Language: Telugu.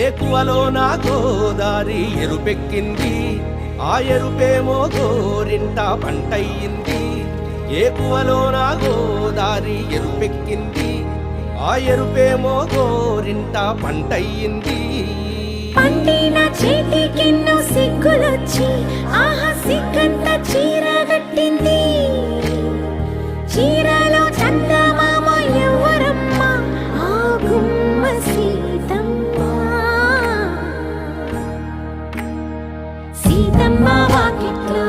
ఏకువలో నా గోదారి ఎరుపెక్కింది, ఆ ఎరుపేమో గోరింట పంటయ్యింది. ఏకువలో నా గోదారి ఎరుపెక్కింది, ఆ ఎరుపేమో గోరింట పంటయ్యింది. పండిన చేతికెన్నో సిగ్గులొచ్చి ఆహా సిగ్గంత చీరగట్టింది. చీరలో చందమామ ఎవరమ్మ, ఆ గుమ్మ సీతమ్మ. సీతమ్మ వాకిట్లో